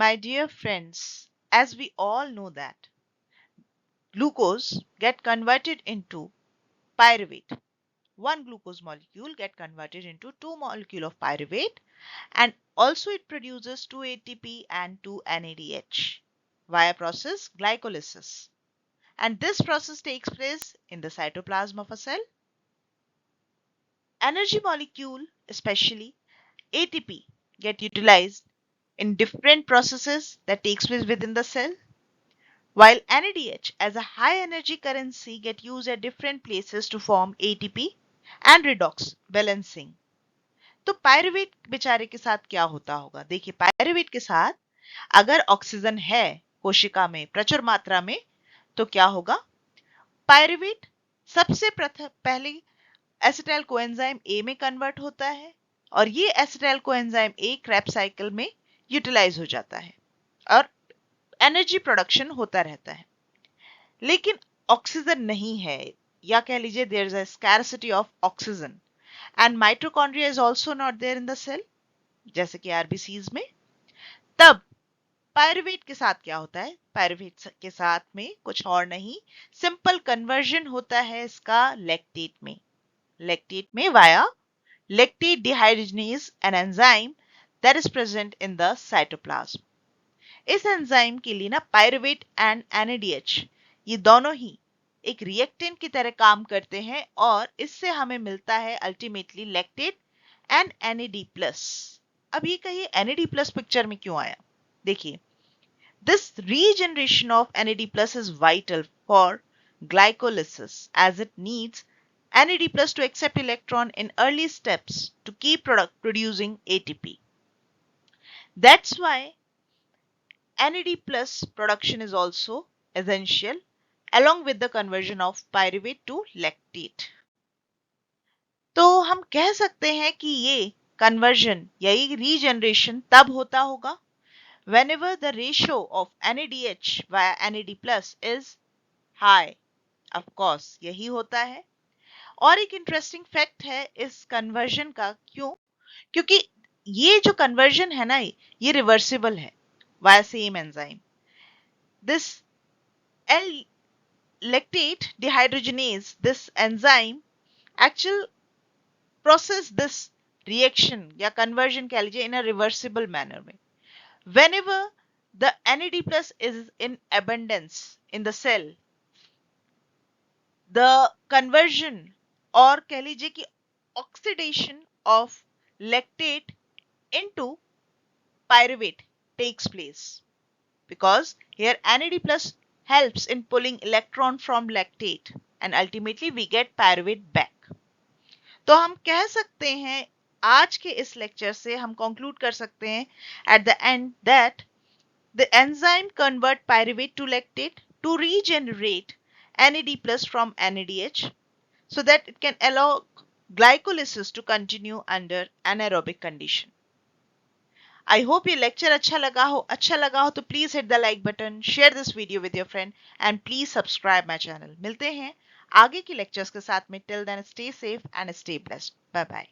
My dear friends, as we all know that glucose get converted into pyruvate. One glucose molecule get converted into two molecule of pyruvate, and also it produces 2 ATP and 2 NADH via process glycolysis. And this process takes place in the cytoplasm of a cell. Energy molecule, especially ATP, get utilized in different processes that takes place within the cell, while NADH as a high energy currency get used at different places to form ATP and redox balancing. तो pyruvate बेचारे के साथ क्या होता होगा? देखिए, pyruvate के साथ अगर ऑक्सीजन है कोशिका में प्रचुर मात्रा में तो क्या होगा? पायरुवेट सबसे पहले एसिटाइल कोएंजाइम ए में कन्वर्ट होता है और ये acetyl coenzyme A Krebs cycle में यूटिलाइज हो जाता है और एनर्जी प्रोडक्शन होता रहता है। लेकिन ऑक्सीजन नहीं है, या कह लीजिए there is a scarcity of oxygen and mitochondria is also not there in the cell, जैसे कि आरबीसीज में। तब पायरुवेट के साथ क्या होता है? पायरुवेट के साथ में कुछ और नहीं, सिंपल कन्वर्जन होता है इसका लैक्टेट में via lactate dehydrogenase, an enzyme that is present in the cytoplasm. इस एंजाइम के लिए ना पायरुवेट एंड NADH ये दोनों ही एक रिएक्टेंट की तरह काम करते हैं और इससे हमें मिलता है अल्टीमेटली लैक्टेट एंड NAD+। अब ये कहिए NAD+ पिक्चर में क्यों आया? देखिए, this regeneration of NAD+ is vital for glycolysis as it needs NAD+ to accept electron in early steps to keep producing ATP. That's why NAD+ production is also essential along with the conversion of pyruvate to lactate. तो हम कह सकते हैं कि ये conversion या ये regeneration तब होता होगा whenever the ratio of NADH via NAD+ is high. Of course, यही होता है। और एक इंटरेस्टिंग फैक्ट है इस कन्वर्जन का, क्यों? क्योंकि ये जो कन्वर्जन है ना ये रिवर्सिबल है via same enzyme. This lactate dehydrogenase, this enzyme actual process this reaction या conversion कह लीजिए in a reversible manner में। Whenever the NAD+ is in abundance in the cell, the conversion और कह लीजिए कि oxidation of lactate into pyruvate takes place because here NAD+ helps in pulling electron from lactate and ultimately we get pyruvate back. तो हम कह सकते हैं आज के इस लेक्चर से हम कंक्लूड कर सकते हैं at the end that the enzyme convert pyruvate to lactate to regenerate NAD+ from NADH so that it can allow glycolysis to continue under anaerobic condition. I hope ये लेक्चर अच्छा लगा हो तो please hit the like button, share this video with your friend and please subscribe my channel. मिलते हैं आगे के lectures के साथ में। Till then stay safe and stay blessed. Bye bye.